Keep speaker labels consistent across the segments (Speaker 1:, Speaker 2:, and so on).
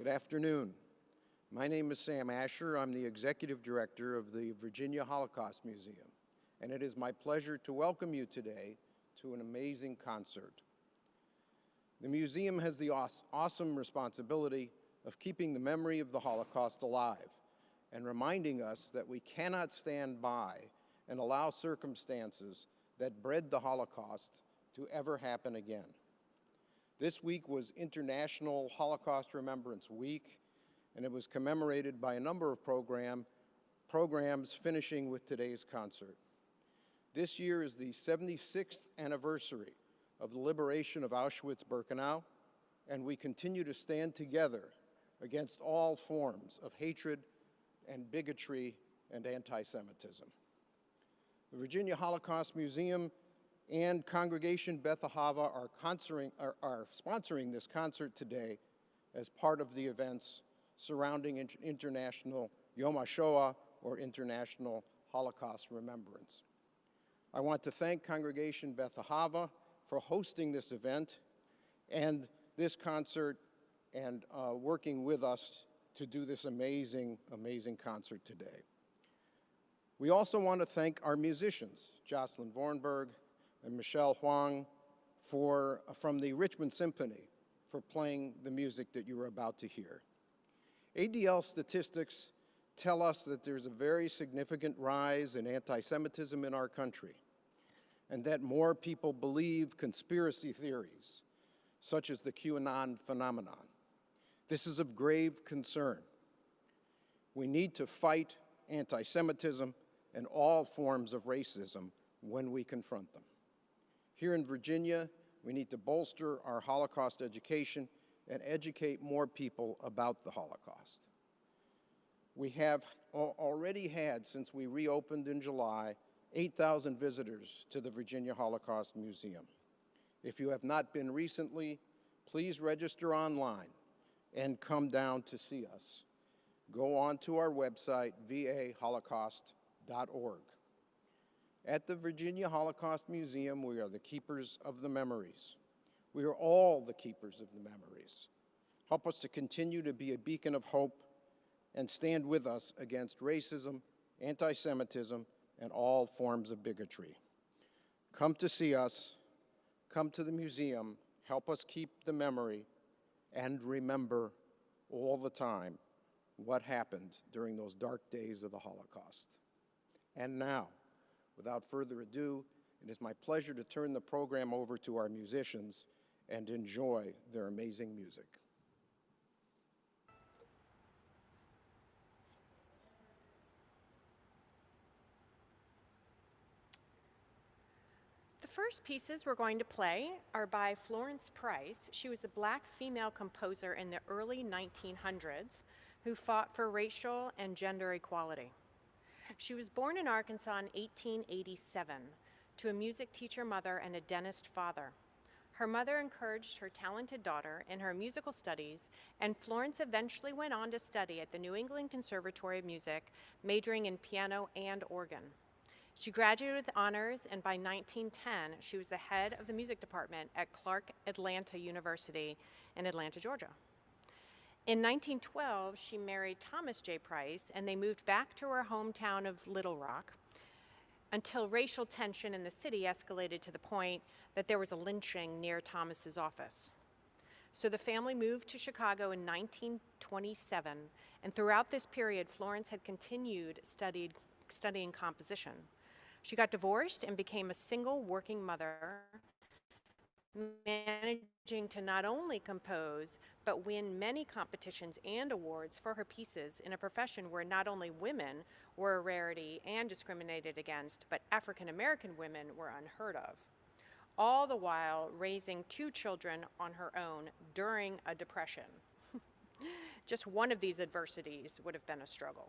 Speaker 1: Good afternoon. My name is Sam Asher. I'm the Executive Director of the Virginia Holocaust Museum, and it is my pleasure to welcome you today to an amazing concert. The museum has the awesome responsibility of keeping the memory of the Holocaust alive and reminding us that we cannot stand by and allow circumstances that bred the Holocaust to ever happen again. This week was International Holocaust Remembrance Week, and it was commemorated by a number of programs finishing with today's concert. This year is the 76th anniversary of the liberation of Auschwitz-Birkenau, and we continue to stand together against all forms of hatred and bigotry and anti-Semitism. The Virginia Holocaust Museum and Congregation Beth Ahabah are sponsoring this concert today as part of the events surrounding International Yom HaShoah, or International Holocaust Remembrance. I want to thank Congregation Beth Ahabah for hosting this event and this concert and working with us to do this amazing, amazing concert today. We also want to thank our musicians, Jocelyn Vorenberg and Huang from the Richmond Symphony for playing the music that you are about to hear. ADL statistics tell us that there's a very significant rise in anti-Semitism in our country, and that more people believe conspiracy theories, such as the QAnon phenomenon. This is of grave concern. We need to fight anti-Semitism and all forms of racism when we confront them. Here in Virginia, we need to bolster our Holocaust education and educate more people about the Holocaust. We have already had, since we reopened in July, 8,000 visitors to the Virginia Holocaust Museum. If you have not been recently, please register online and come down to see us. Go on to our website, vaholocaust.org. At the Virginia Holocaust Museum, we are the keepers of the memories. We are all the keepers of the memories. Help us to continue to be a beacon of hope and stand with us against racism, anti-Semitism, and all forms of bigotry. Come to see us, come to the museum, help us keep the memory, and remember all the time what happened during those dark days of the Holocaust. And now, without further ado, it is my pleasure to turn the program over to our musicians and enjoy their amazing music.
Speaker 2: The first pieces we're going to play are by Florence Price. She was a Black female composer in the early 1900s who fought for racial and gender equality. She was born in Arkansas in 1887 to a music teacher mother and a dentist father. Her mother encouraged her talented daughter in her musical studies, and Florence eventually went on to study at the New England Conservatory of Music, majoring in piano and organ. She graduated with honors, and by 1910, she was the head of the music department at Clark Atlanta University in Atlanta, Georgia. In 1912, she married Thomas J. Price, and they moved back to her hometown of Little Rock until racial tension in the city escalated to the point that there was a lynching near Thomas's office. So the family moved to Chicago in 1927, and throughout this period, Florence had continued studying composition. She got divorced and became a single working mother, managing to not only compose, but win many competitions and awards for her pieces in a profession where not only women were a rarity and discriminated against, but African American women were unheard of. All the while raising 2 children on her own during a depression. Just one of these adversities would have been a struggle.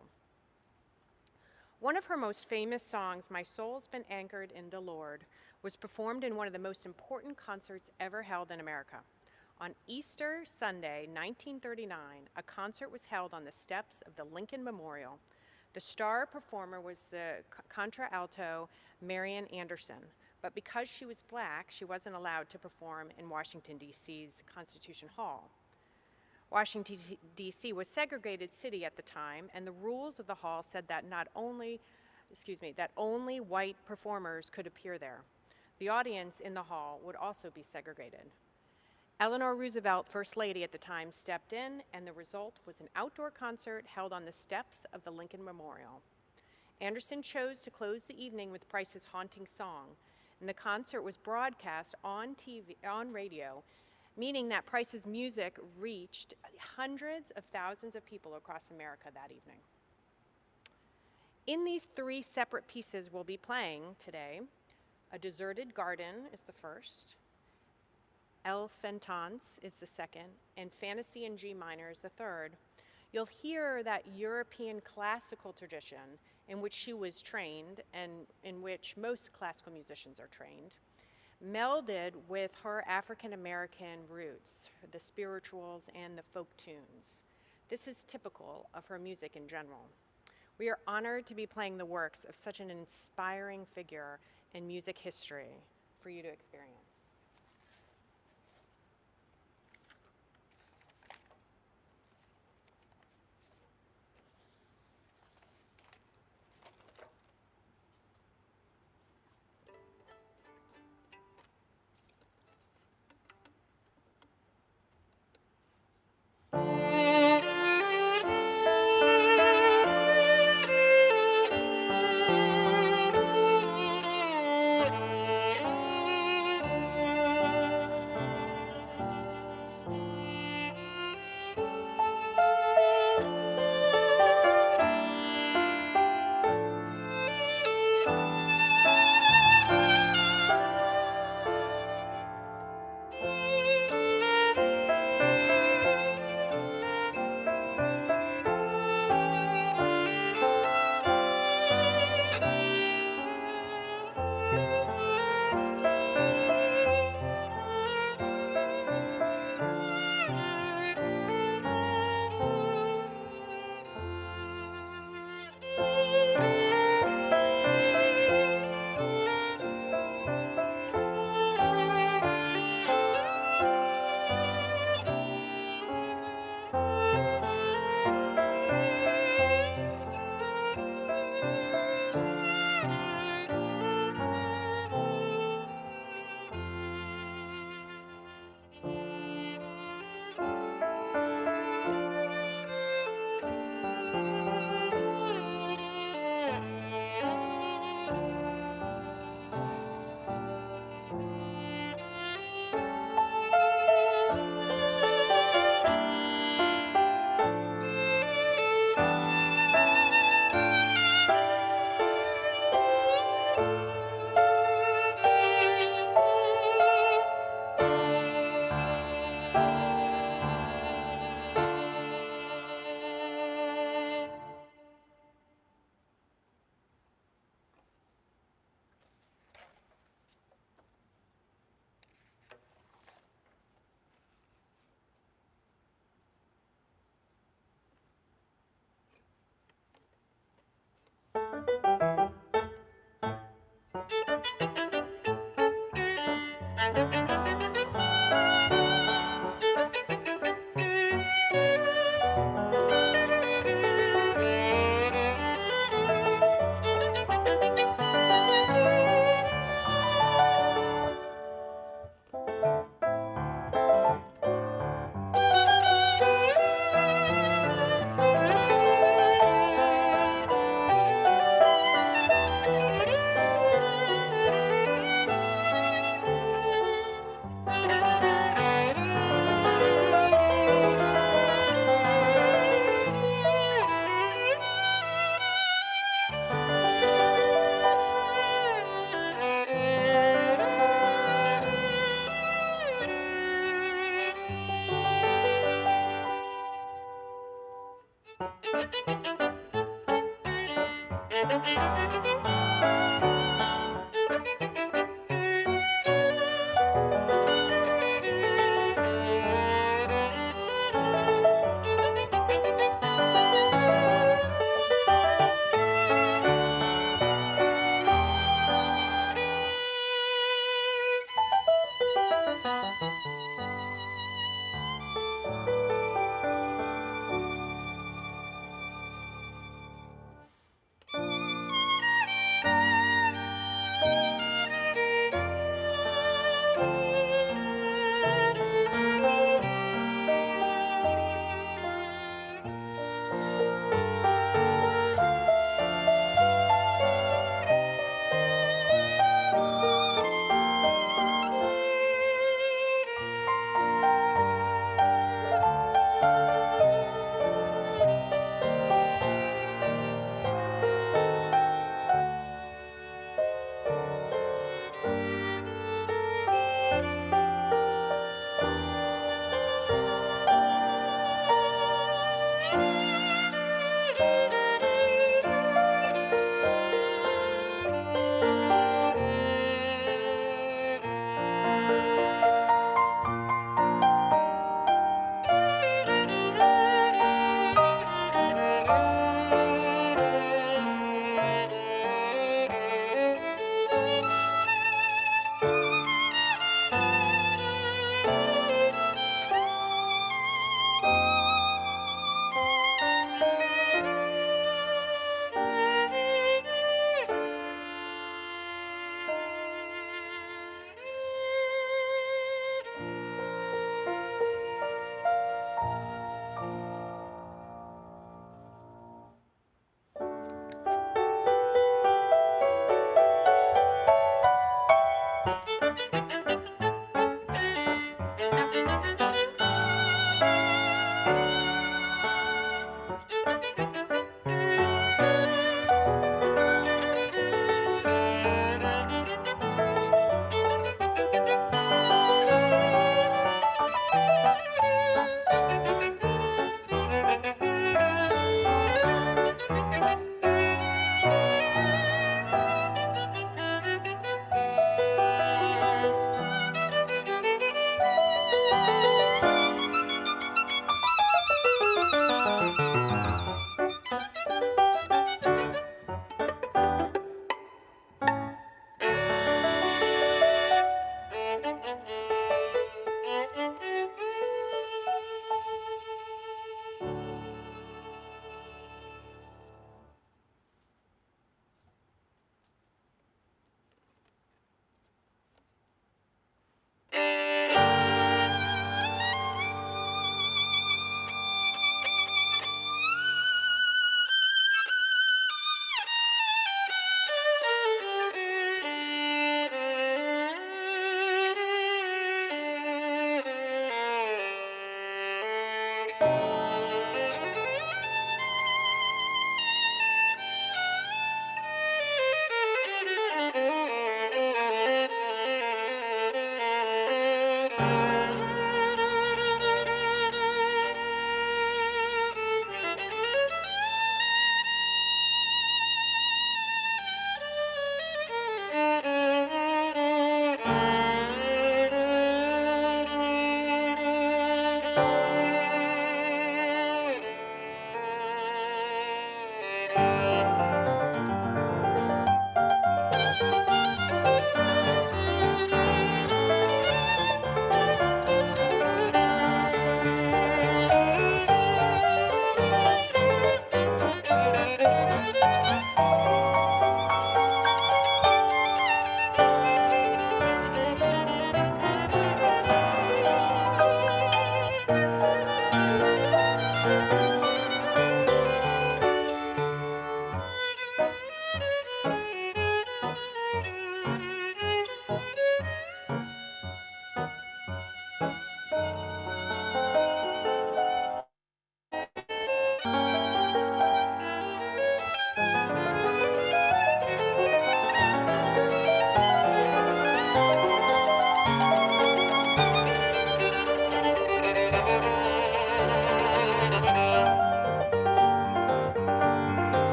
Speaker 2: One of her most famous songs, My Soul's Been Anchored in the Lord, was performed in one of the most important concerts ever held in America. On Easter Sunday, 1939, a concert was held on the steps of the Lincoln Memorial. The star performer was the contralto Marian Anderson, but because she was Black, she wasn't allowed to perform in Washington, D.C.'s Constitution Hall. Washington, D.C. was a segregated city at the time, and the rules of the hall said that that only white performers could appear there. The audience in the hall would also be segregated. Eleanor Roosevelt, First Lady at the time, stepped in, and the result was an outdoor concert held on the steps of the Lincoln Memorial. Anderson chose to close the evening with Price's haunting song, and the concert was broadcast on radio, meaning that Price's music reached hundreds of thousands of people across America that evening. In these three separate pieces we'll be playing today, A Deserted Garden is the first, El Fentance is the second, and Fantasy in G minor is the third. You'll hear that European classical tradition in which she was trained and in which most classical musicians are trained, melded with her African-American roots, the spirituals and the folk tunes. This is typical of her music in general. We are honored to be playing the works of such an inspiring figure in music history for you to experience.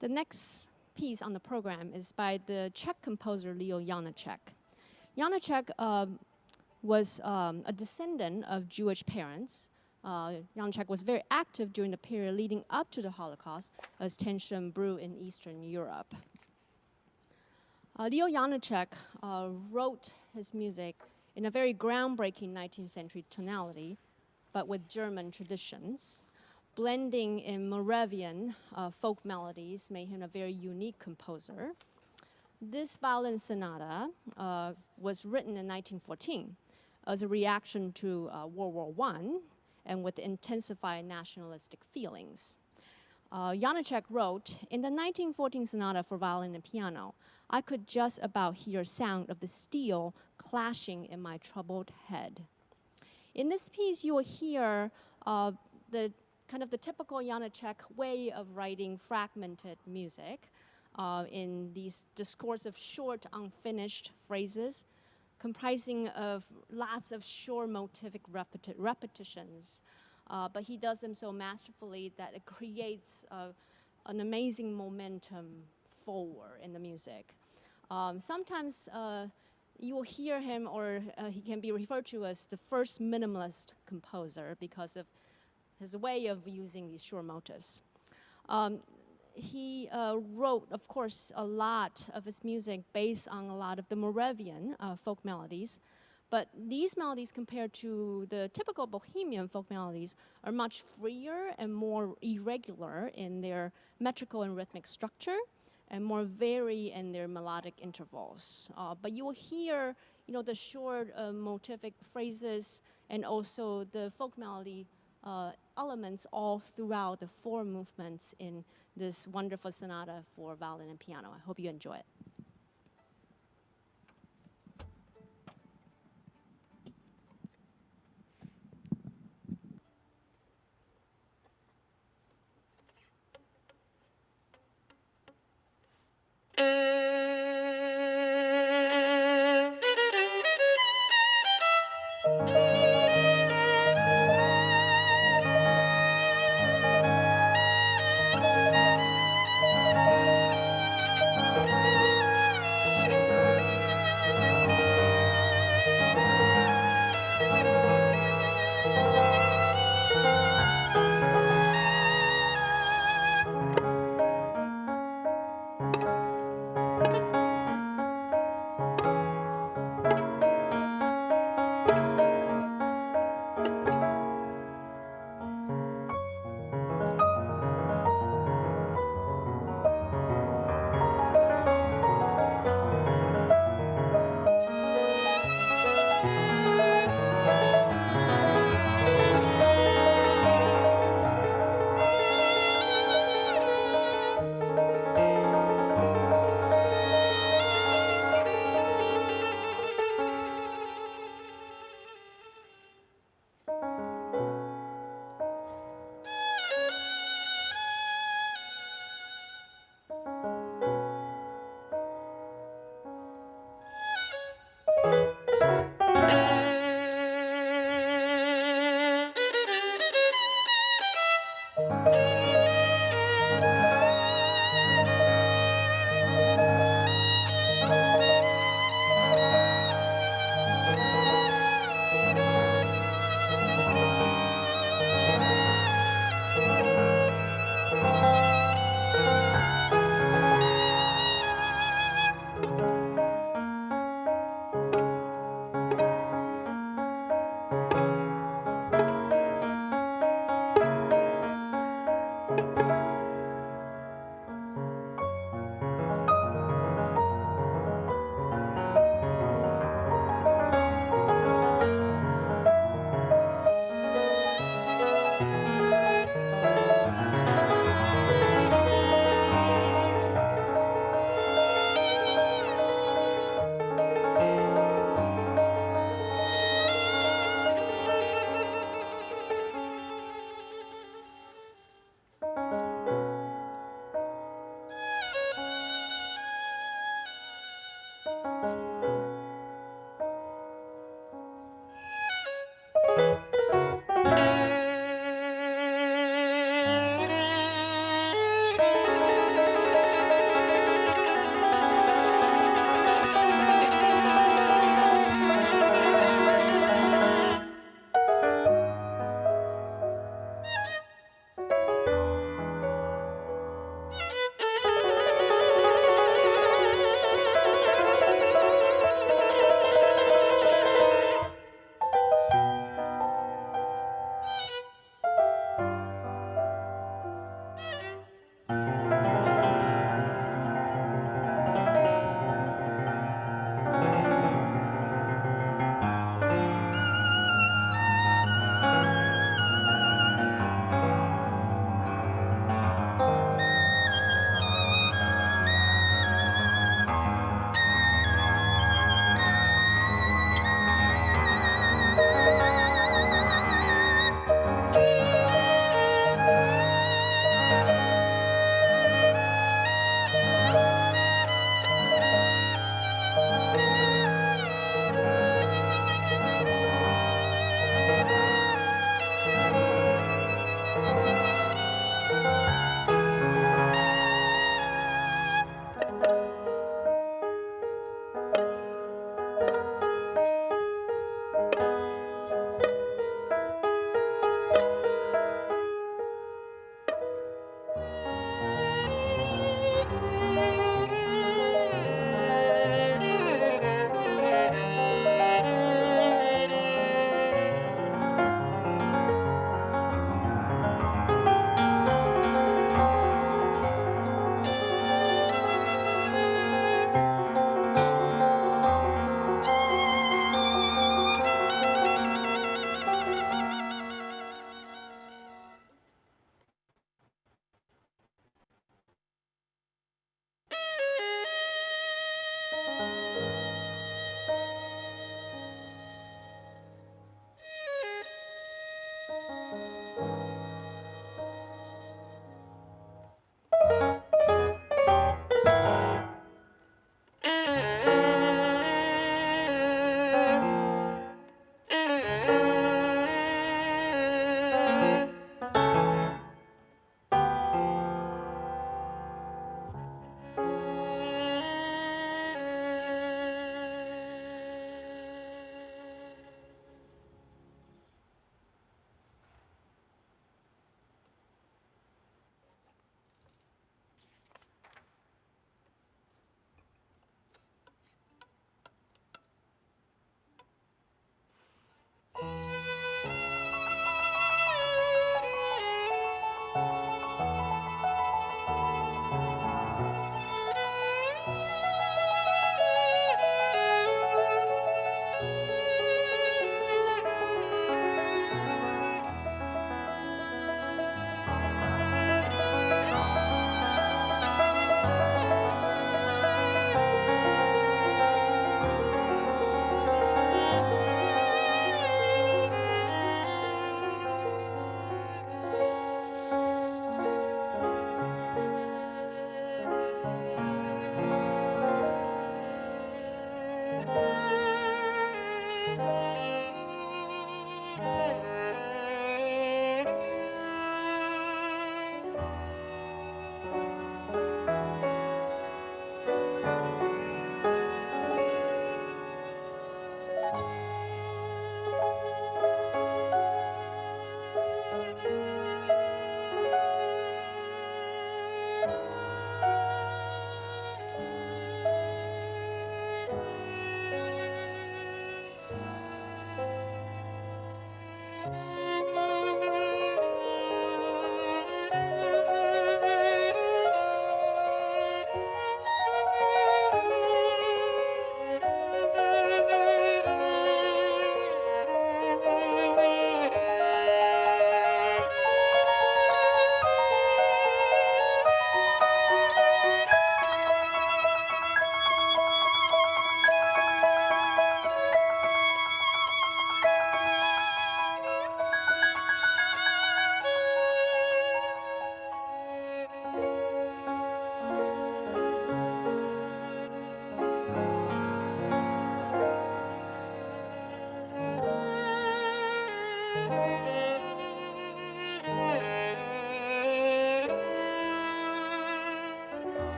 Speaker 3: The next piece on the program is by the Czech composer Leo Janáček. Janáček was a descendant of Jewish parents. Janáček was very active during the period leading up to the Holocaust as tension brewed in Eastern Europe. Leo Janáček wrote his music in a very groundbreaking 19th century tonality, but with German traditions. Blending in Moravian folk melodies made him a very unique composer. This violin sonata was written in 1914 as a reaction to World War I and with intensified nationalistic feelings. Janáček wrote, in the 1914 sonata for violin and piano, I could just about hear sound of the steel clashing in my troubled head. In this piece, you will hear the typical Janáček way of writing fragmented music in these discoursive short, unfinished phrases comprising of lots of short motivic repetitions. But he does them so masterfully that it creates an amazing momentum forward in the music. Sometimes you will hear him, or he can be referred to as the first minimalist composer because of his way of using these short motifs. He wrote, of course, a lot of his music based on a lot of the Moravian folk melodies, but these melodies compared to the typical Bohemian folk melodies are much freer and more irregular in their metrical and rhythmic structure and more varied in their melodic intervals. But you will hear, the short motivic phrases and also the folk melody elements all throughout the four movements in this wonderful sonata for violin and piano. I hope you enjoy it.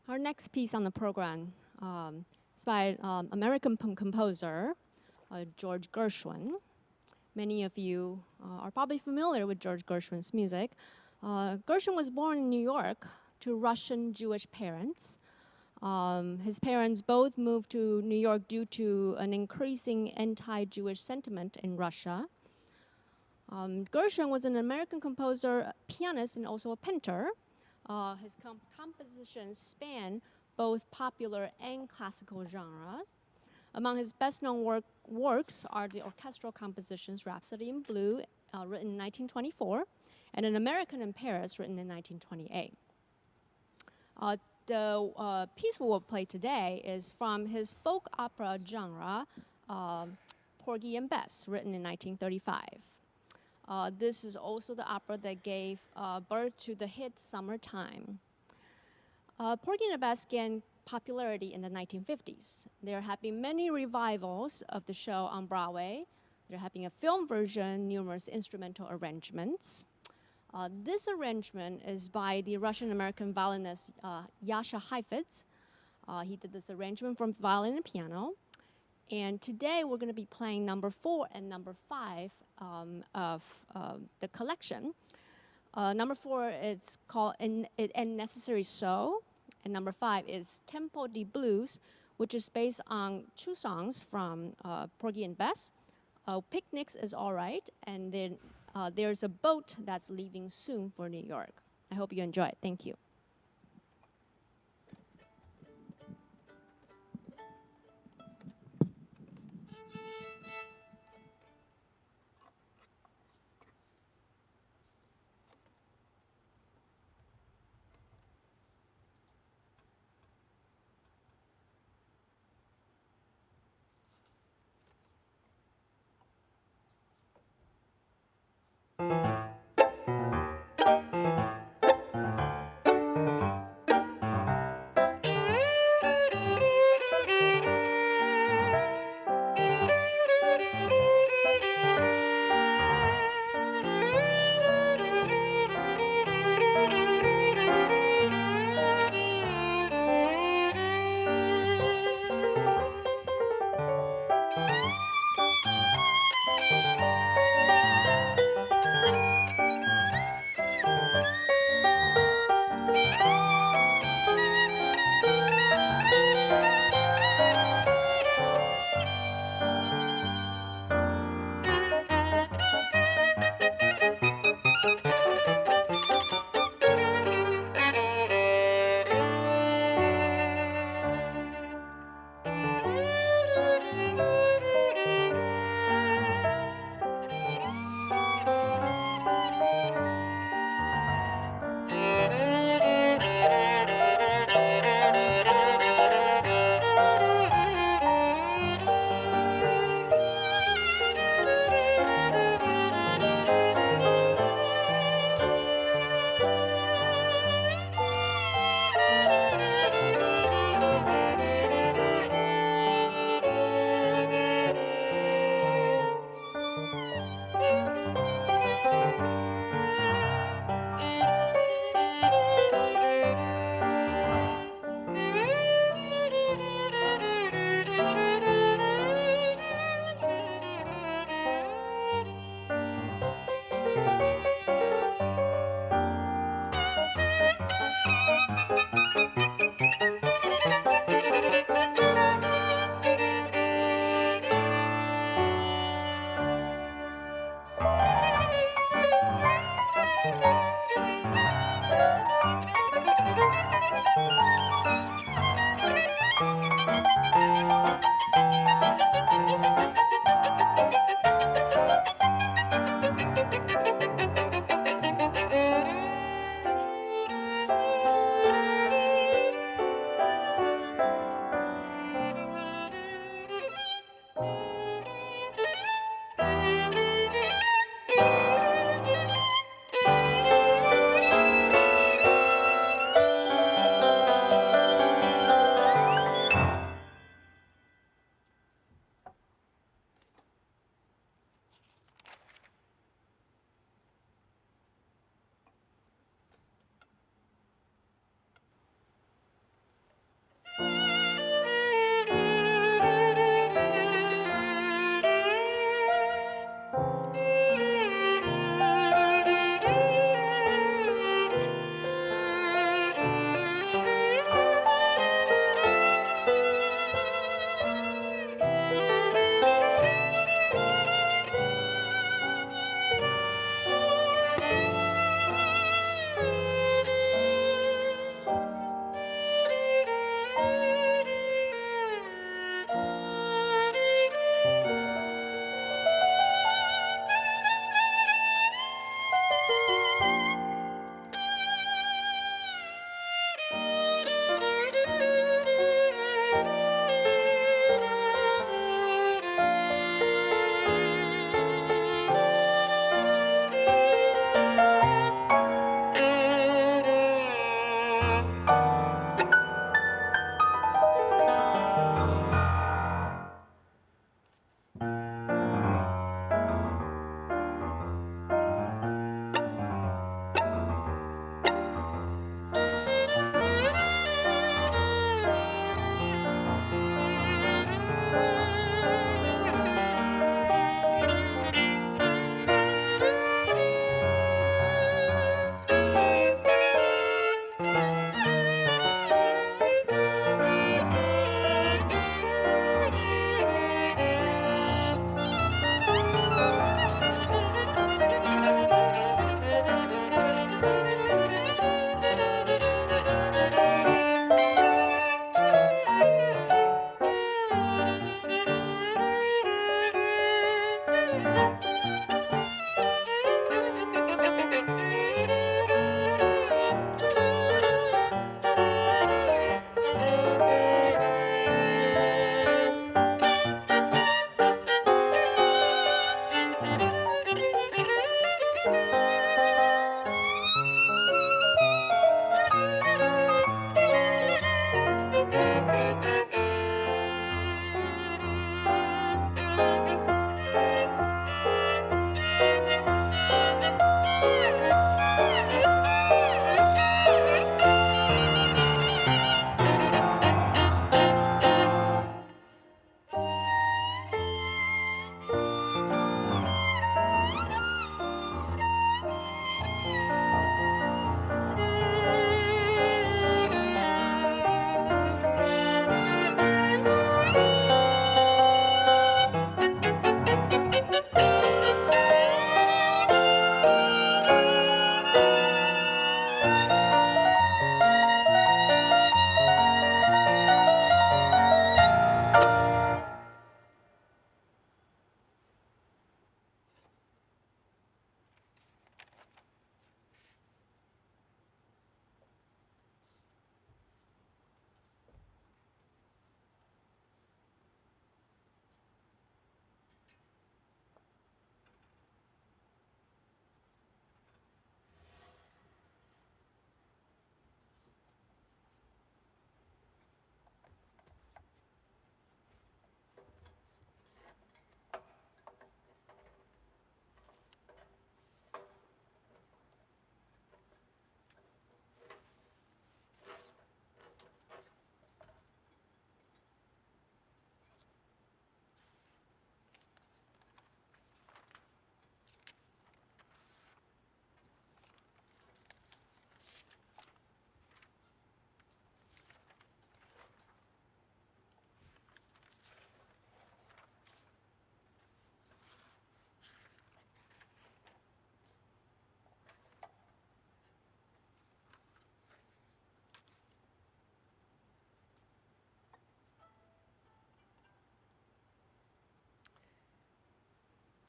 Speaker 3: Our next piece on the program is by American composer George Gershwin. Many of you are probably familiar with George Gershwin's music. Gershwin was born in New York to Russian Jewish parents. His parents both moved to New York due to an increasing anti-Jewish sentiment in Russia. Gershwin was an American composer, pianist, and also a painter. His compositions span both popular and classical genres. Among his best-known works are the orchestral compositions Rhapsody in Blue, written in 1924, and An American in Paris, written in 1928. The piece we will play today is from his folk opera genre, Porgy and Bess, written in 1935. This is also the opera that gave birth to the hit Summertime. Porgy and Bess gained popularity in the 1950s. There have been many revivals of the show on Broadway. There have been a film version, numerous instrumental arrangements. This arrangement is by the Russian-American violinist Yasha Heifetz. He did this arrangement for violin and piano. And today we're going to be playing number 4 and number 5 of the collection. Number 4 is called "And Necessary So," and number 5 is Tempo di Blues, which is based on 2 songs from Porgy and Bess. Picnics is All Right, and then there's a boat that's leaving soon for New York. I hope you enjoy it. Thank you.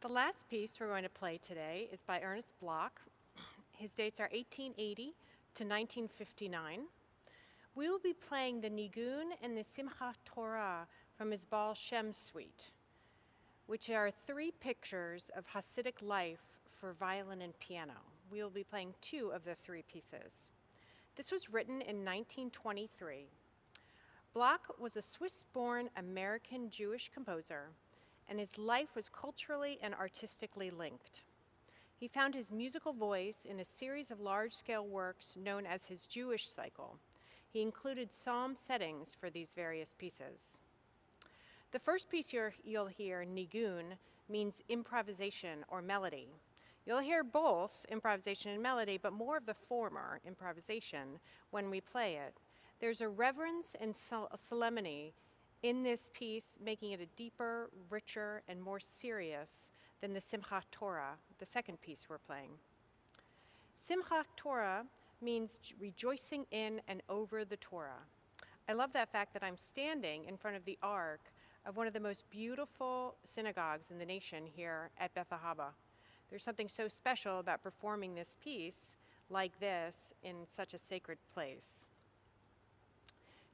Speaker 2: The last piece we're going to play today is by Ernest Bloch. His dates are 1880 to 1959. We will be playing the Nigun and the Simchat Torah from his Baal Shem suite, which are 3 pictures of Hasidic life for violin and piano. We will be playing 2 of the 3 pieces. This was written in 1923. Bloch was a Swiss-born American Jewish composer, and his life was culturally and artistically linked. He found his musical voice in a series of large-scale works known as his Jewish cycle. He included psalm settings for these various pieces. The first piece you'll hear, Nigun, means improvisation or melody. You'll hear both improvisation and melody, but more of the former, improvisation, when we play it. There's a reverence and solemnity in this piece, making it a deeper, richer, and more serious than the Simchat Torah, the second piece we're playing. Simchat Torah means rejoicing in and over the Torah. I love that fact that I'm standing in front of the ark of one of the most beautiful synagogues in the nation here at Beth Ahabah. There's something so special about performing this piece like this in such a sacred place.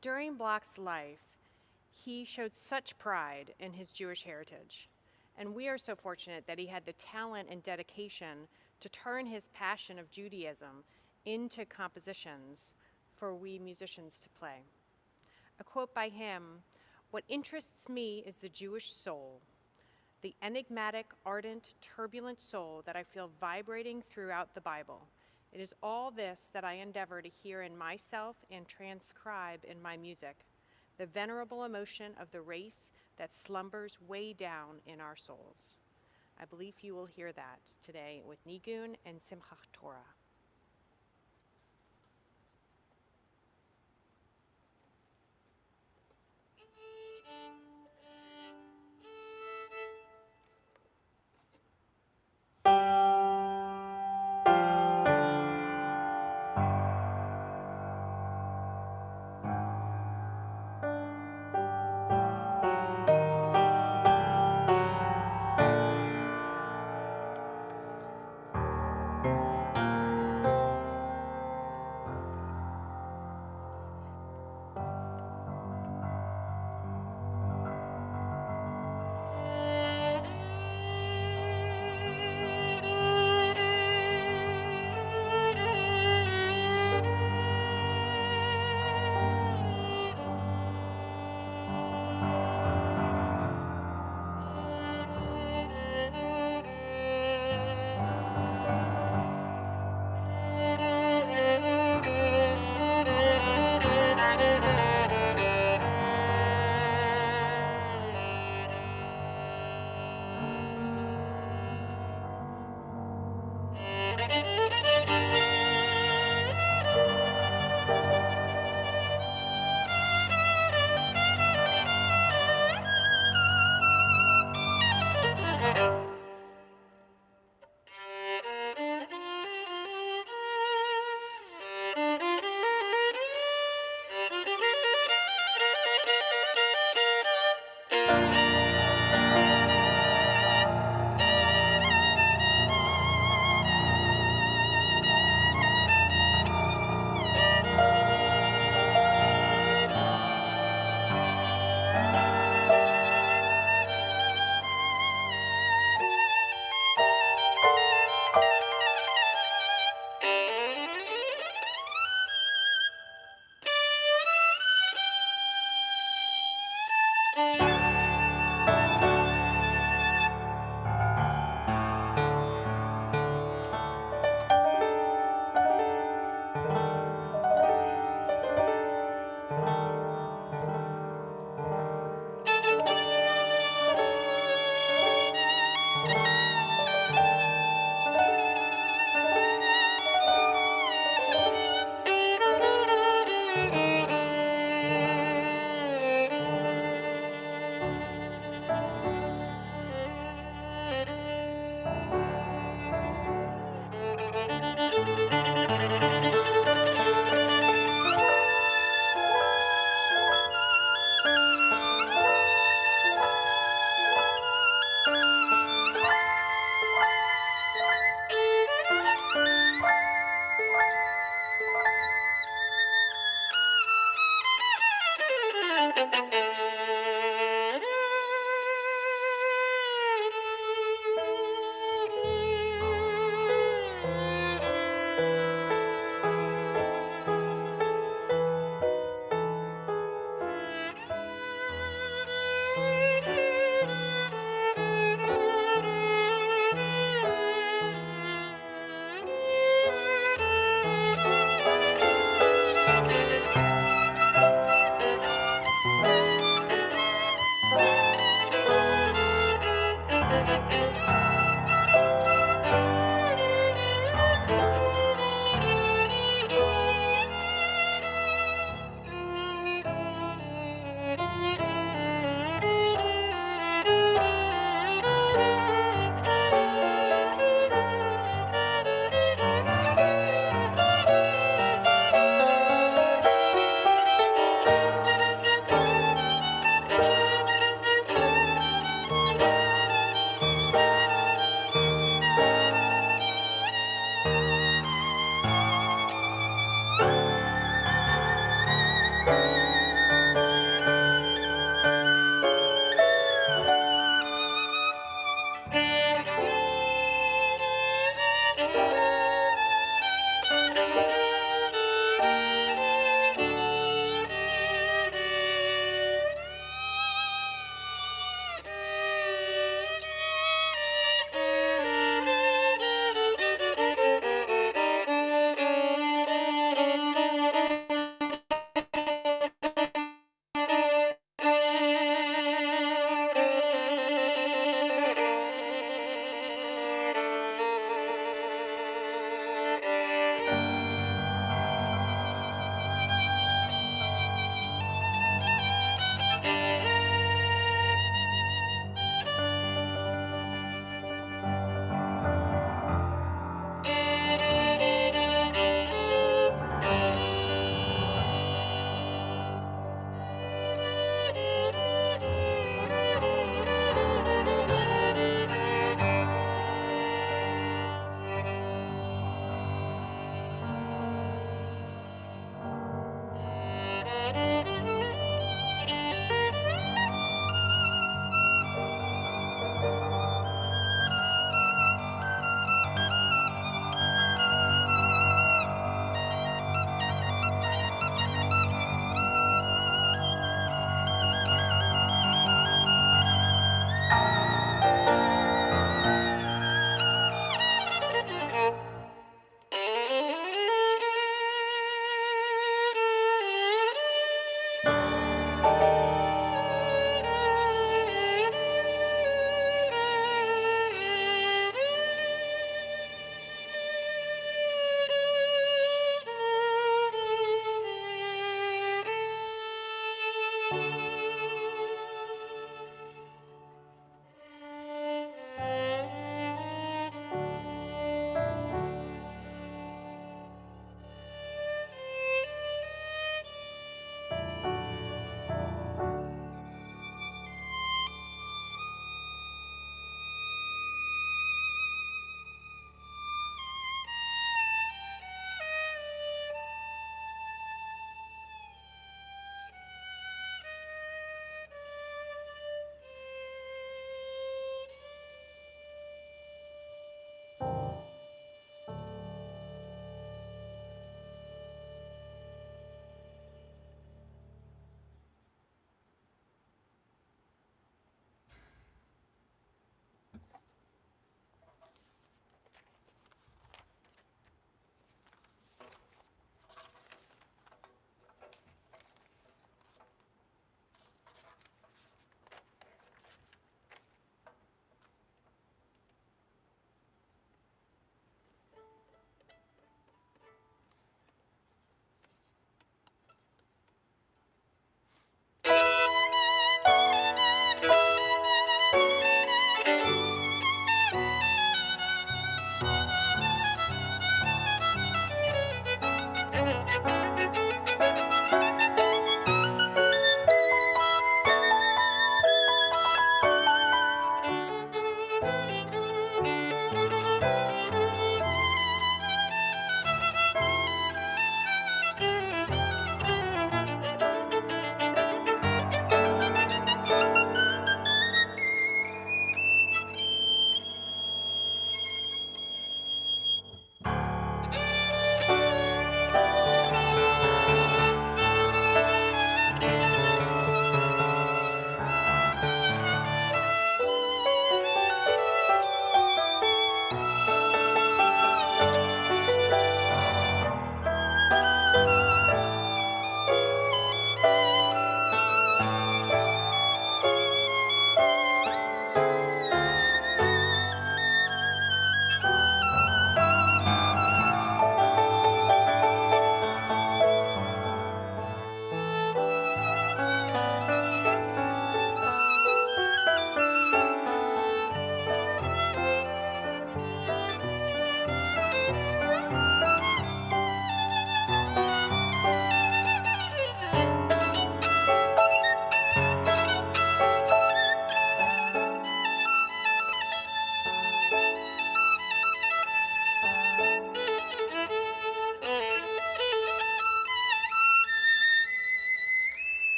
Speaker 2: During Bloch's life, he showed such pride in his Jewish heritage, and we are so fortunate that he had the talent and dedication to turn his passion of Judaism into compositions for we musicians to play. A quote by him, "What interests me is the Jewish soul, the enigmatic, ardent, turbulent soul that I feel vibrating throughout the Bible. It is all this that I endeavor to hear in myself and transcribe in my music, the venerable emotion of the race that slumbers way down in our souls." I believe you will hear that today with Nigun and Simchat Torah.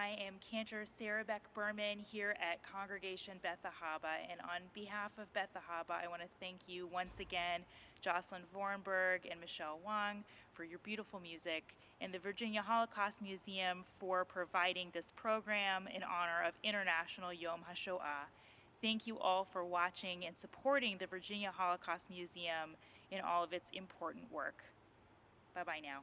Speaker 4: I am Cantor Sarah Beck Berman here at Congregation Beth Ahabah, and on behalf of Beth Ahabah, I want to thank you once again, Jocelyn Vorenberg and Michelle Huang, for your beautiful music, and the Virginia Holocaust Museum for providing this program in honor of International Yom HaShoah. Thank you all for watching and supporting the Virginia Holocaust Museum in all of its important work. Bye-bye now.